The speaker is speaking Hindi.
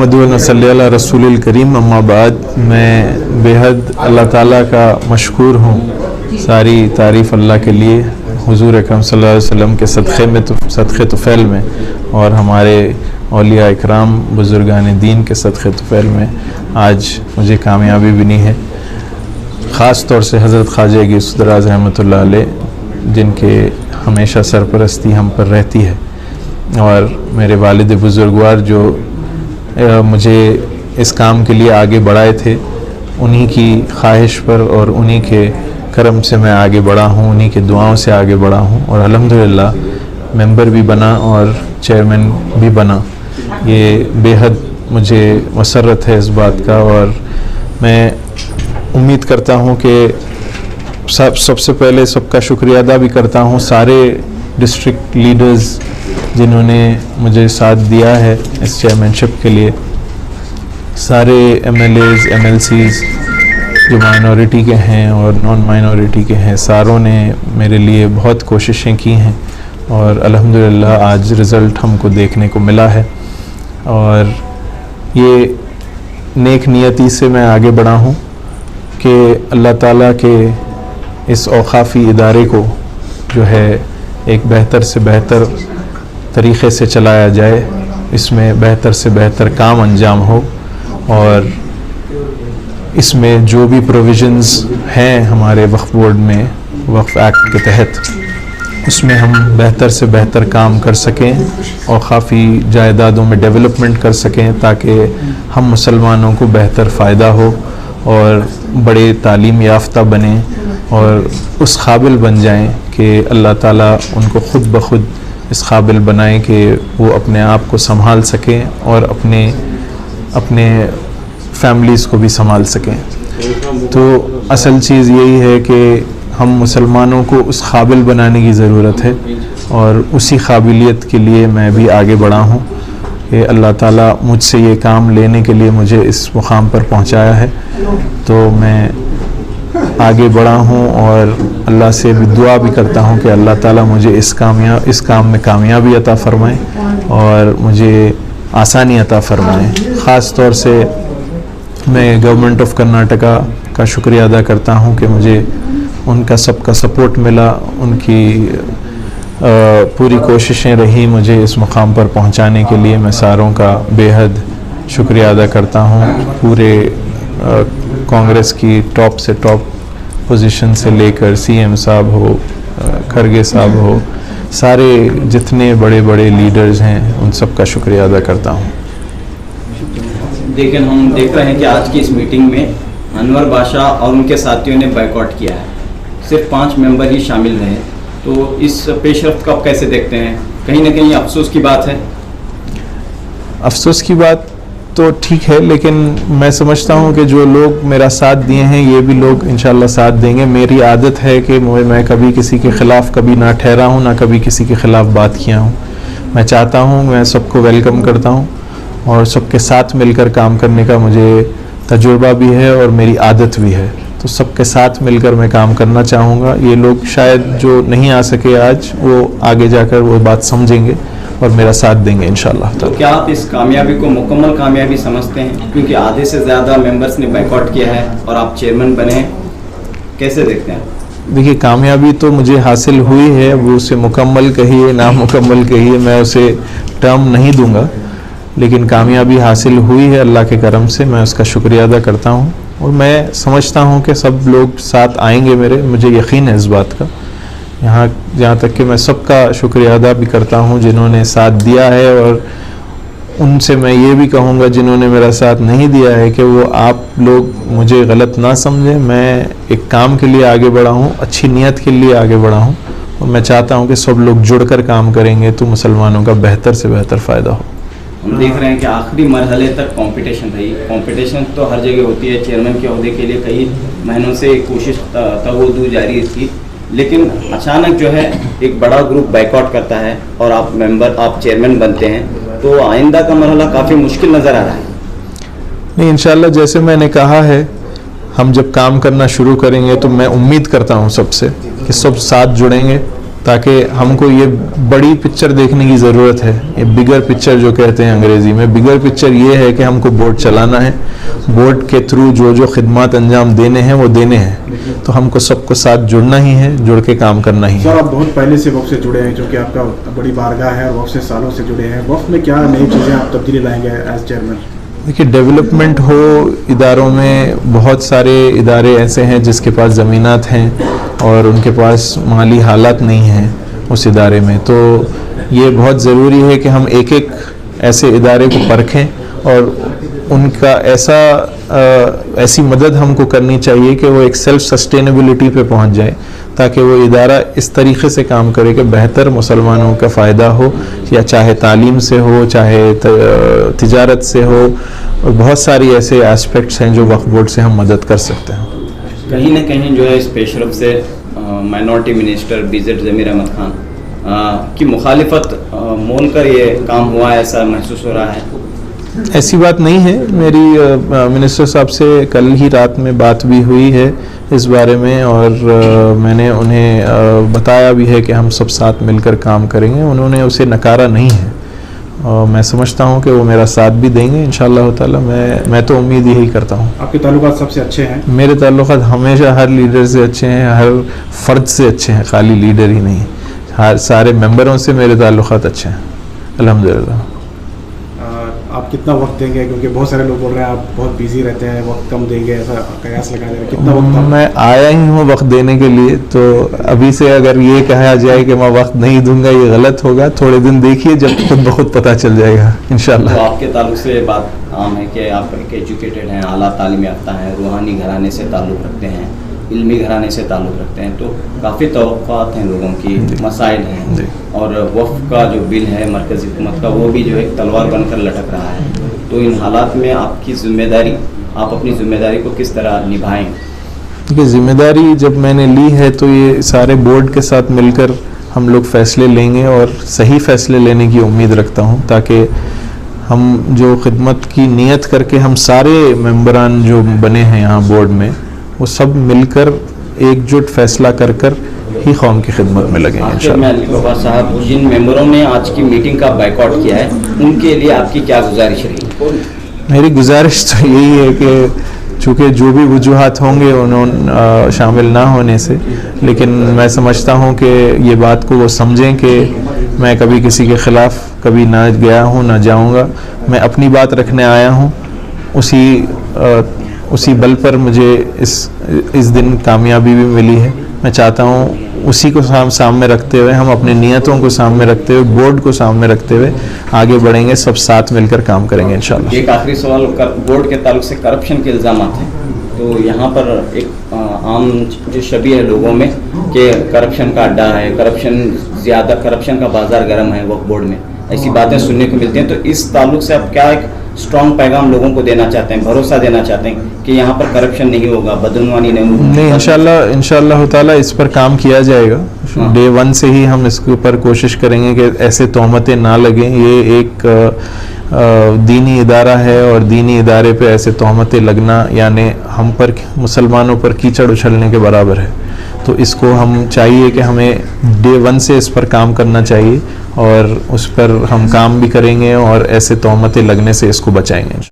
नहमदुहु व नसल्ली अला रसूलिल करीम, अम्मा बाद। मैं बेहद अल्लाह ताला का मशकूर हूँ। सारी तारीफ़ अल्लाह के लिए, हुज़ूर अकरम सल्लल्लाहु अलैहि वसल्लम के सदक़े तुफ़ैल में और हमारे औलिया इकराम बुज़ुर्गान दीन के सदक़े तुफ़ैल में आज मुझे कामयाबी मिली है। ख़ास तौर से हज़रत ख्वाजा गौस दराज़ रहमतुल्लाह अलैह, जिनके हमेशा सरपरस्ती हम पर रहती है, और मेरे वालिद बुज़ुर्गवार जो मुझे इस काम के लिए आगे बढ़ाए थे, उन्हीं की ख्वाहिश पर और उन्हीं के करम से मैं आगे बढ़ा हूँ, उन्हीं के दुआओं से आगे बढ़ा हूँ और अल्हम्दुलिल्लाह मेंबर भी बना और चेयरमैन भी बना। ये बेहद मुझे मसरत है इस बात का, और मैं उम्मीद करता हूँ कि सबसे पहले सबका शुक्रिया अदा भी करता हूँ सारे डिस्ट्रिक्ट लीडर्स जिन्होंने मुझे साथ दिया है इस चेयरमैनशिप के लिए। सारे MLAs MLCs जो माइनॉरिटी के हैं और नॉन माइनॉरिटी के हैं, सारों ने मेरे लिए बहुत कोशिशें की हैं और अल्हम्दुलिल्लाह आज रिज़ल्ट हमको देखने को मिला है। और ये नेक नियति से मैं आगे बढ़ा हूँ कि अल्लाह ताला के इस औक़ाफ़ी इदारे को जो है एक बेहतर से बेहतर तरीक़े से चलाया जाए, इसमें बेहतर से बेहतर काम अंजाम हो, और इसमें जो भी प्रोविज़न्स हैं हमारे वक्फ़ बोर्ड में वक्फ़ एक्ट के तहत, उसमें हम बेहतर से बेहतर काम कर सकें और काफ़ी जायदादों में डेवलपमेंट कर सकें, ताकि हम मुसलमानों को बेहतर फ़ायदा हो और बड़े तालीम याफ्ता बने और उस काबिल बन जाएं कि अल्लाह ताला उनको ख़ुद ब खुद इस काबिल बनाएं कि वो अपने आप को संभाल सकें और अपने फैमिलीज़ को भी संभाल सकें। तो असल चीज़ यही है कि हम मुसलमानों को उस काबिल बनाने की ज़रूरत है, और उसी काबिलियत के लिए मैं भी आगे बढ़ा हूँ कि अल्लाह ताला मुझसे ये काम लेने के लिए मुझे इस मुकाम पर पहुँचाया है। तो मैं आगे बढ़ा हूँ और अल्लाह से भी दुआ भी करता हूँ कि अल्लाह ताला मुझे इस काम में कामयाबी अता फ़रमाए और मुझे आसानी अता फ़रमाए। ख़ास तौर से मैं गवर्नमेंट ऑफ कर्नाटका का शुक्रिया अदा करता हूँ कि मुझे उनका सबका सपोर्ट मिला, उनकी पूरी कोशिशें रही मुझे इस मुकाम पर पहुँचाने के लिए। मैं सारों का बेहद शुक्रिया अदा करता हूँ। पूरे कांग्रेस की टॉप से टॉप पोजीशन से लेकर CM साहब हो, खरगे साहब हो, सारे जितने बड़े बड़े लीडर्स हैं उन सब का शुक्रिया अदा करता हूँ। लेकिन हम देख रहे हैं कि आज की इस मीटिंग में अनवर बादशाह और उनके साथियों ने बायकॉट किया है, सिर्फ 5 मेंबर ही शामिल रहे। तो इस पेशरफ्त को आप कैसे देखते हैं? कहीं ना कहीं अफसोस की बात है। अफसोस की बात तो ठीक है, लेकिन मैं समझता हूँ कि जो लोग मेरा साथ दिए हैं ये भी लोग इंशाल्लाह साथ देंगे। मेरी आदत है कि मैं कभी किसी के ख़िलाफ़ कभी ना ठहरा हूँ, ना कभी किसी के ख़िलाफ़ बात किया हूँ। मैं चाहता हूँ, मैं सबको वेलकम करता हूँ और सबके साथ मिलकर काम करने का मुझे तजुर्बा भी है और मेरी आदत भी है। तो सबके साथ मिलकर मैं काम करना चाहूँगा। ये लोग शायद जो नहीं आ सके आज, वो आगे जाकर वो बात समझेंगे और मेरा साथ देंगे इंशाल्लाह। तो क्या आप इस कामयाबी को मुकम्मल कामयाबी समझते हैं? क्योंकि आधे से ज़्यादा मेंबर्स ने बायकॉट किया है और आप चेयरमैन बने हैं, कैसे देखते हैं? देखिए, कामयाबी तो मुझे हासिल हुई है, वो उसे मुकम्मल कहिए नामुकम्मल कहिए, मैं उसे टर्म नहीं दूंगा, लेकिन कामयाबी हासिल हुई है अल्लाह के करम से। मैं उसका शुक्रिया अदा करता हूँ और मैं समझता हूँ कि सब लोग साथ आएंगे मेरे, मुझे यकीन है इस बात का। यहाँ तक कि मैं सबका शुक्रिया अदा भी करता हूँ जिन्होंने साथ दिया है, और उनसे मैं ये भी कहूँगा जिन्होंने मेरा साथ नहीं दिया है कि वो आप लोग मुझे गलत ना समझें। मैं एक काम के लिए आगे बढ़ा हूँ, अच्छी नीयत के लिए आगे बढ़ा हूँ, और मैं चाहता हूँ कि सब लोग जुड़कर काम करेंगे तो मुसलमानों का बेहतर से बेहतर फ़ायदा हो। हम देख रहे हैं कि आखिरी मरहले तक कंपटीशन रही। कंपटीशन तो हर जगह होती है, चेयरमैन के ओहदे के लिए कई महीनों से कोशिश तगोदू जारी थी, लेकिन अचानक जो है एक बड़ा ग्रुप बायकॉट करता है और आप चेयरमैन बनते हैं, तो आइंदा का मरहला काफ़ी मुश्किल नज़र आ रहा है। नहीं, इंशाल्लाह जैसे मैंने कहा है, हम जब काम करना शुरू करेंगे तो मैं उम्मीद करता हूँ सबसे कि सब साथ जुड़ेंगे ताकि हमको ये बड़ी पिक्चर देखने की ज़रूरत है। ये बिगर पिक्चर जो कहते हैं अंग्रेज़ी में, बिगर पिक्चर ये है कि हमको बोर्ड चलाना है, बोर्ड के थ्रू जो जो खिदमत अंजाम देने हैं वो देने हैं, तो हमको सबको साथ जुड़ना ही है, जुड़ के काम करना ही है। सर, आप बहुत पहले से वक्फ से जुड़े हैं, जो कि आपका बड़ी बारगाह है और वक्फ से सालों से जुड़े हैं। वक्फ में क्या नई चीज़ें आप तब्दीली लाएंगे एज चेयरमैन? देखिए, डेवलपमेंट हो इदारों में, बहुत सारे इदारे ऐसे हैं जिसके पास ज़मीनात हैं और उनके पास माली हालात नहीं हैं उस इदारे में, तो ये बहुत ज़रूरी है कि हम एक एक ऐसे इदारे को परखें और उनका ऐसी मदद हमको करनी चाहिए कि वो एक सेल्फ सस्टेनेबिलिटी पे पहुंच जाए, ताकि वो इदारा इस तरीके से काम करे कि बेहतर मुसलमानों का फ़ायदा हो, या चाहे तालीम से हो, चाहे तिजारत से हो, और बहुत सारी ऐसे एस्पेक्ट्स हैं जो वक्फ बोर्ड से हम मदद कर सकते हैं। कहीं ना कहीं जो है इस पेशरफ से माइनॉरिटी मिनिस्टर बीजेड ज़मीर अहमद खान की मुखालिफत मोल कर ये काम हुआ, ऐसा महसूस हो रहा है? ऐसी बात नहीं है। मेरी मिनिस्टर साहब से कल ही रात में बात भी हुई है इस बारे में, और मैंने उन्हें बताया भी है कि हम सब साथ मिलकर काम करेंगे। उन्होंने उसे नकारा नहीं है और मैं समझता हूं कि वो मेरा साथ भी देंगे इंशाअल्लाह ताला। मैं तो उम्मीद यही करता हूं। आपके ताल्लुकात सबसे अच्छे हैं? मेरे ताल्लुकात हमेशा हर लीडर से अच्छे हैं, हर फ़र्द से अच्छे हैं, खाली लीडर ही नहीं, हर सारे मेंबरों से मेरे ताल्लुकात अच्छे हैं अल्हम्दुलिल्लाह। आप कितना वक्त देंगे, क्योंकि बहुत सारे लोग बोल रहे हैं आप बहुत बिजी रहते हैं, वक्त कम देंगे, ऐसा कयास लगा दे रहे हैं, कितना वक्त? मैं आया ही हूँ वक्त देने के लिए, तो अभी से अगर ये कहा जाए कि मैं वक्त नहीं दूंगा ये गलत होगा। थोड़े दिन देखिए, जब खुद ब खुद पता चल जाएगा इंशाल्लाह। तो आपके ताल्लुक से बात आम है कि आप एक एजुकेटेड हैं, आला तालीम याफ्ता हैं, रूहानी घराने से ताल्लुक़ रखते हैं, इल्मी घराने से ताल्लुक़ रखते हैं, तो काफ़ी तवक्कुआत हैं लोगों की, मसाइल हैं, और वक्फ का जो बिल है मरकज़ी हुकूमत का, वो भी जो एक तलवार बनकर लटक रहा है। तो इन हालात में आपकी ज़िम्मेदारी, आप अपनी ज़िम्मेदारी को किस तरह निभाएं? देखिए, ज़िम्मेदारी जब मैंने ली है तो ये सारे बोर्ड के साथ मिलकर हम लोग फ़ैसले लेंगे, और सही फ़ैसले लेने की उम्मीद रखता हूँ, ताकि हम जो खिदमत की नीयत करके हम सारे मेंबरान जो बने हैं यहाँ बोर्ड में, वो सब मिलकर एकजुट फैसला कर कर ही कौम की खिदमत में लगेंगे इंशाअल्लाह। अली बाबा साहब, जिन मेंबरों ने आज की मीटिंग का बायकॉट किया है, उनके लिए आपकी क्या गुजारिश रही? मेरी गुजारिश तो यही है कि चूँकि जो भी वजूहात होंगे उन्होंने शामिल ना होने से, लेकिन मैं समझता हूँ कि ये बात को वो समझें कि मैं कभी किसी के ख़िलाफ़ कभी ना गया हूँ, ना जाऊँगा। मैं अपनी बात रखने आया हूँ, उसी बल पर मुझे इस दिन कामयाबी भी मिली है। मैं चाहता हूँ उसी को सामने रखते हुए, हम अपनी नियतों को सामने रखते हुए, बोर्ड को सामने रखते हुए आगे बढ़ेंगे, सब साथ मिलकर काम करेंगे इंशाल्लाह। एक आखिरी सवाल, बोर्ड के ताल्लुक से करप्शन के इल्ज़ाम हैं, तो यहाँ पर एक आम जो शबी है लोगों में कि करप्शन का अड्डा है, करप्शन का बाजार गर्म है वक्फ बोर्ड में, ऐसी बातें सुनने को मिलती हैं। तो इस ताल्लुक से आप क्या एक स्ट्रॉन्ग पैगाम लोगों को देना चाहते हैं, भरोसा देना चाहते हैं कि यहाँ पर करप्शन नहीं होगा, बदनवानी नहीं होगी? नहीं, इंशाअल्लाह ताला इस पर काम किया जाएगा। डे 1 से ही हम इसके ऊपर कोशिश करेंगे कि ऐसे तोहमतें ना लगें। ये एक दीनी इदारा है और दीनी इदारे पे ऐसे तोहमतें लगना यानी हम पर, मुसलमानों पर कीचड़ उछलने के बराबर है। तो इसको हम चाहिए कि हमें डे 1 से इस पर काम करना चाहिए, और उस पर हम काम भी करेंगे और ऐसे तोहमतें लगने से इसको बचाएंगे।